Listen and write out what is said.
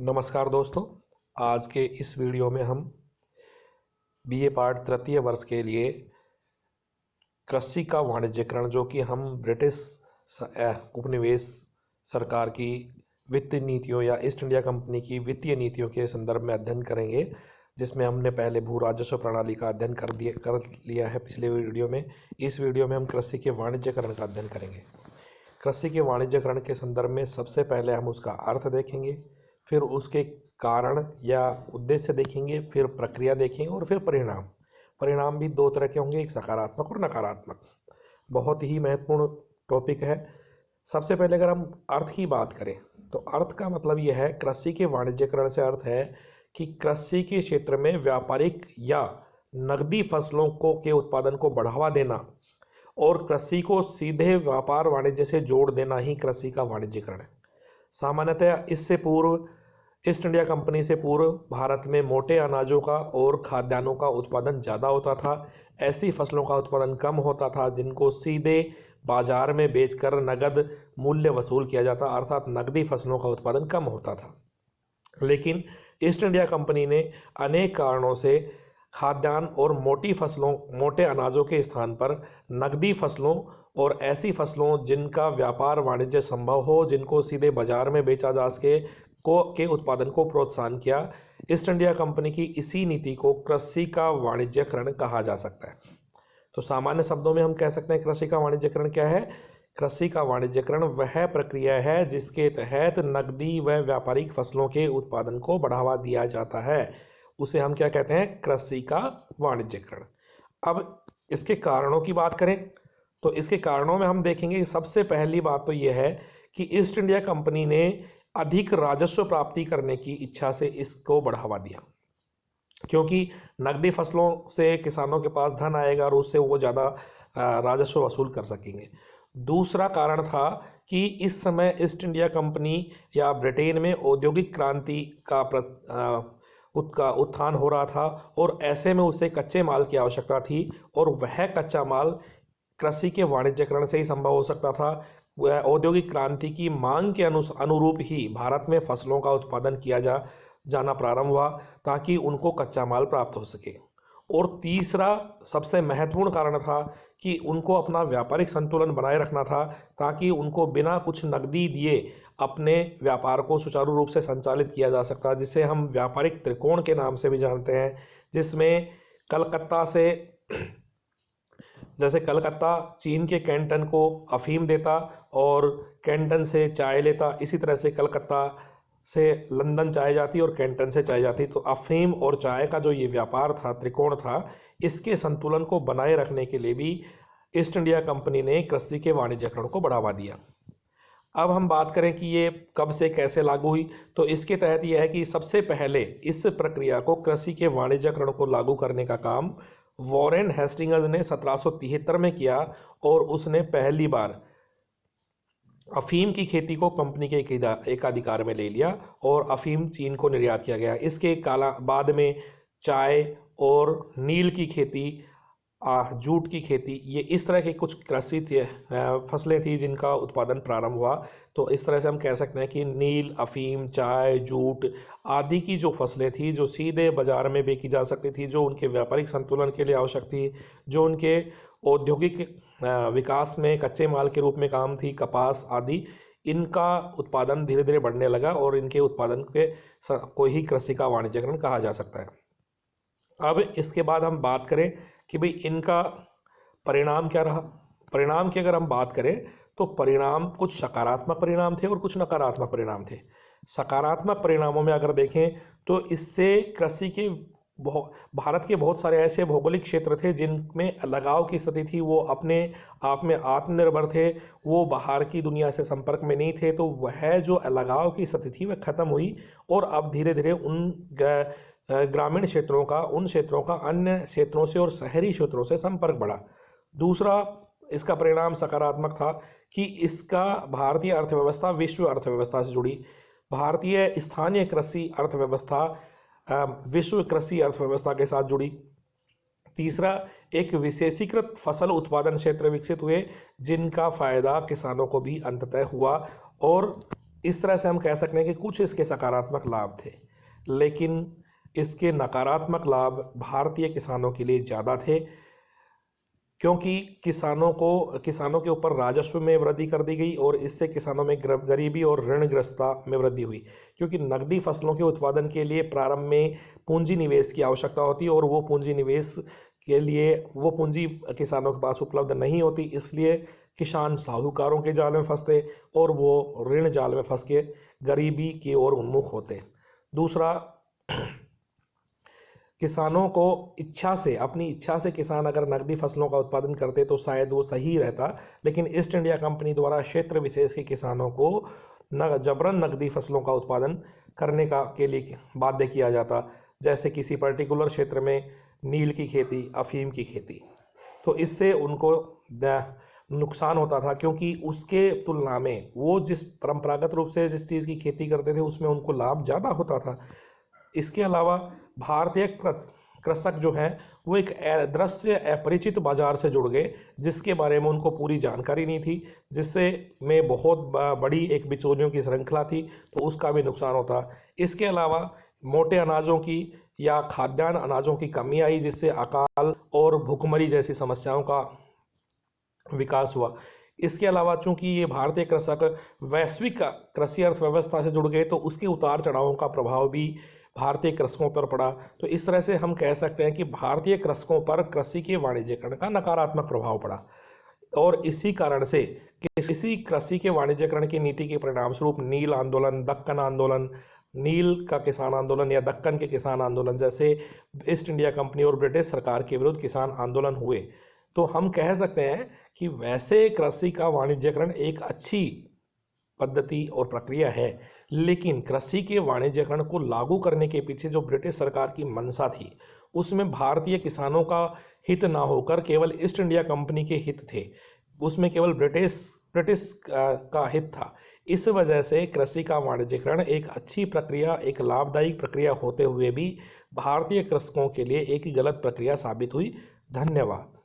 नमस्कार दोस्तों। आज के इस वीडियो में हम बीए पार्ट तृतीय वर्ष के लिए कृषि का वाणिज्यकरण, जो कि हम ब्रिटिश उपनिवेश सरकार की वित्तीय नीतियों या ईस्ट इंडिया कंपनी की वित्तीय नीतियों के संदर्भ में अध्ययन करेंगे, जिसमें हमने पहले भू राजस्व प्रणाली का अध्ययन कर लिया है पिछले वीडियो में। इस वीडियो में हम कृषि के वाणिज्यकरण का अध्ययन करेंगे। कृषि के वाणिज्यकरण के संदर्भ में सबसे पहले हम उसका अर्थ देखेंगे, फिर उसके कारण या उद्देश्य देखेंगे, फिर प्रक्रिया देखेंगे और फिर परिणाम। परिणाम भी दो तरह के होंगे, एक सकारात्मक और नकारात्मक। बहुत ही महत्वपूर्ण टॉपिक है। सबसे पहले अगर हम अर्थ की बात करें तो अर्थ का मतलब यह है, कृषि के वाणिज्यकरण से अर्थ है कि कृषि के क्षेत्र में व्यापारिक या नकदी फसलों के उत्पादन को बढ़ावा देना और कृषि को सीधे व्यापार वाणिज्य से जोड़ देना ही कृषि का वाणिज्यकरण है। सामान्यतः इससे पूर्व, ईस्ट इंडिया कंपनी से पूर्व, भारत में मोटे अनाजों का और खाद्यान्नों का उत्पादन ज़्यादा होता था। ऐसी फसलों का उत्पादन कम होता था जिनको सीधे बाजार में बेचकर नगद मूल्य वसूल किया जाता, अर्थात नकदी फसलों का उत्पादन कम होता था। लेकिन ईस्ट इंडिया कंपनी ने अनेक कारणों से खाद्यान्न और मोटे अनाजों के स्थान पर नकदी फसलों और ऐसी फसलों जिनका व्यापार वाणिज्य संभव हो, जिनको सीधे बाजार में बेचा जा सके, के उत्पादन को प्रोत्साहन किया। ईस्ट इंडिया कंपनी की इसी नीति को कृषि का वाणिज्यकरण कहा जा सकता है। तो सामान्य शब्दों में हम कह सकते हैं कृषि का वाणिज्यकरण क्या है? कृषि का वाणिज्यकरण वह प्रक्रिया है जिसके तहत नकदी व व्यापारिक फसलों के उत्पादन को बढ़ावा दिया जाता है। उसे हम क्या कहते हैं? कृषि का वाणिज्यकरण। अब इसके कारणों की बात करें तो इसके कारणों में हम देखेंगे, सबसे पहली बात तो यह है कि ईस्ट इंडिया कंपनी ने अधिक राजस्व प्राप्ति करने की इच्छा से इसको बढ़ावा दिया, क्योंकि नकदी फसलों से किसानों के पास धन आएगा और उससे वो ज़्यादा राजस्व वसूल कर सकेंगे। दूसरा कारण था कि इस समय ईस्ट इंडिया कंपनी या ब्रिटेन में औद्योगिक क्रांति का उत्थान हो रहा था और ऐसे में उसे कच्चे माल की आवश्यकता थी और वह कच्चा माल कृषि के वाणिज्यकरण से ही संभव हो सकता था। वह औद्योगिक क्रांति की मांग के अनुरूप ही भारत में फसलों का उत्पादन किया जाना प्रारंभ हुआ ताकि उनको कच्चा माल प्राप्त हो सके। और तीसरा सबसे महत्वपूर्ण कारण था कि उनको अपना व्यापारिक संतुलन बनाए रखना था ताकि उनको बिना कुछ नकदी दिए अपने व्यापार को सुचारू रूप से संचालित किया जा सकता, जिसे हम व्यापारिक त्रिकोण के नाम से भी जानते हैं, जिसमें कलकत्ता चीन के कैंटन को अफीम देता और कैंटन से चाय लेता, इसी तरह से कलकत्ता से लंदन चाय जाती और कैंटन से चाय जाती। तो अफीम और चाय का जो ये व्यापार था, त्रिकोण था, इसके संतुलन को बनाए रखने के लिए भी ईस्ट इंडिया कंपनी ने कृषि के वाणिज्यकरण को बढ़ावा दिया। अब हम बात करें कि ये कब से कैसे लागू हुई, तो इसके तहत यह है कि सबसे पहले इस प्रक्रिया को, कृषि के वाणिज्यकरण को लागू करने का काम वॉरेन हेस्टिंग्स ने 1773 में किया और उसने पहली बार अफीम की खेती को कंपनी के एकाधिकार में ले लिया और अफीम चीन को निर्यात किया गया। इसके बाद में चाय और नील की खेती, जूट की खेती, ये इस तरह की कुछ कृषि फसलें थी जिनका उत्पादन प्रारंभ हुआ। तो इस तरह से हम कह सकते हैं कि नील, अफीम, चाय, जूट आदि की जो फसलें थी, जो सीधे बाजार में बेची जा सकती थी, जो उनके व्यापारिक संतुलन के लिए आवश्यक थी, जो उनके औद्योगिक विकास में कच्चे माल के रूप में काम थी, कपास आदि, इनका उत्पादन धीरे धीरे बढ़ने लगा और इनके उत्पादन को ही कृषि का वाणिज्यकरण कहा जा सकता है। अब इसके बाद हम बात करें कि भाई इनका परिणाम क्या रहा। परिणाम की अगर हम बात करें तो परिणाम, कुछ सकारात्मक परिणाम थे और कुछ नकारात्मक परिणाम थे। सकारात्मक परिणामों में अगर देखें तो इससे कृषि के भारत के बहुत सारे ऐसे भौगोलिक क्षेत्र थे जिनमें लगाव की स्थिति थी, वो अपने आप में आत्मनिर्भर थे, वो बाहर की दुनिया से संपर्क में नहीं थे। तो वह जो लगाव की स्थिति थी वह खत्म हुई और अब धीरे धीरे उन ग्रामीण क्षेत्रों का, उन क्षेत्रों का अन्य क्षेत्रों से और शहरी क्षेत्रों से संपर्क बढ़ा। दूसरा इसका परिणाम सकारात्मक था कि इसका भारतीय अर्थव्यवस्था विश्व अर्थव्यवस्था से जुड़ी। भारतीय स्थानीय कृषि अर्थव्यवस्था विश्व कृषि अर्थव्यवस्था के साथ जुड़ी। तीसरा, एक विशेषीकृत फसल उत्पादन क्षेत्र विकसित हुए जिनका फायदा किसानों को भी अंततः हुआ। और इस तरह से हम कह सकते हैं कि कुछ इसके सकारात्मक लाभ थे, लेकिन इसके नकारात्मक लाभ भारतीय किसानों के लिए ज़्यादा थे, क्योंकि किसानों के ऊपर राजस्व में वृद्धि कर दी गई और इससे किसानों में गरीबी और ऋणग्रस्तता में वृद्धि हुई। क्योंकि नकदी फसलों के उत्पादन के लिए प्रारंभ में पूंजी निवेश की आवश्यकता होती है और वो पूंजी निवेश के लिए वो पूंजी किसानों के पास उपलब्ध नहीं होती, इसलिए किसान साहूकारों के जाल में फंसते और वो ऋण जाल में फंस के गरीबी की ओर उन्मुख होते। दूसरा, किसानों को अपनी इच्छा से किसान अगर नकदी फसलों का उत्पादन करते तो शायद वो सही रहता, लेकिन ईस्ट इंडिया कंपनी द्वारा क्षेत्र विशेष के किसानों को जबरन नकदी फसलों का उत्पादन करने के लिए बाध्य किया जाता, जैसे किसी पर्टिकुलर क्षेत्र में नील की खेती, अफीम की खेती। तो इससे उनको नुकसान होता था, क्योंकि उसके तुलना में वो जिस परंपरागत रूप से जिस चीज़ की खेती करते थे उसमें उनको लाभ ज़्यादा होता था। इसके अलावा भारतीय कृषक जो हैं वो एक दृश्य अपरिचित बाजार से जुड़ गए, जिसके बारे में उनको पूरी जानकारी नहीं थी, जिससे में बहुत बड़ी एक बिचौलियों की श्रृंखला थी, तो उसका भी नुकसान होता। इसके अलावा मोटे अनाजों की या खाद्यान्न अनाजों की कमी आई, जिससे अकाल और भूखमरी जैसी समस्याओं का विकास हुआ। इसके अलावा चूंकि ये भारतीय कृषक वैश्विक कृषि अर्थव्यवस्था से जुड़ गए, तो उसके उतार चढ़ावों का प्रभाव भी भारतीय कृषकों पर पड़ा। तो इस तरह से हम कह सकते हैं कि भारतीय कृषकों पर कृषि के वाणिज्यकरण का नकारात्मक प्रभाव पड़ा, और इसी कारण से किसी कृषि के वाणिज्यकरण की नीति के परिणाम स्वरूप नील आंदोलन, दक्कन आंदोलन, नील का किसान आंदोलन या दक्कन के किसान आंदोलन जैसे ईस्ट इंडिया कंपनी और ब्रिटिश सरकार के विरुद्ध किसान आंदोलन हुए। तो हम कह सकते हैं कि वैसे कृषि का वाणिज्यकरण एक अच्छी पद्धति और प्रक्रिया है, लेकिन कृषि के वाणिज्यकरण को लागू करने के पीछे जो ब्रिटिश सरकार की मंशा थी, उसमें भारतीय किसानों का हित ना होकर केवल ईस्ट इंडिया कंपनी के हित थे, उसमें केवल ब्रिटिश का हित था। इस वजह से कृषि का वाणिज्यकरण एक अच्छी प्रक्रिया, एक लाभदायक प्रक्रिया होते हुए भी भारतीय कृषकों के लिए एक गलत प्रक्रिया साबित हुई। धन्यवाद।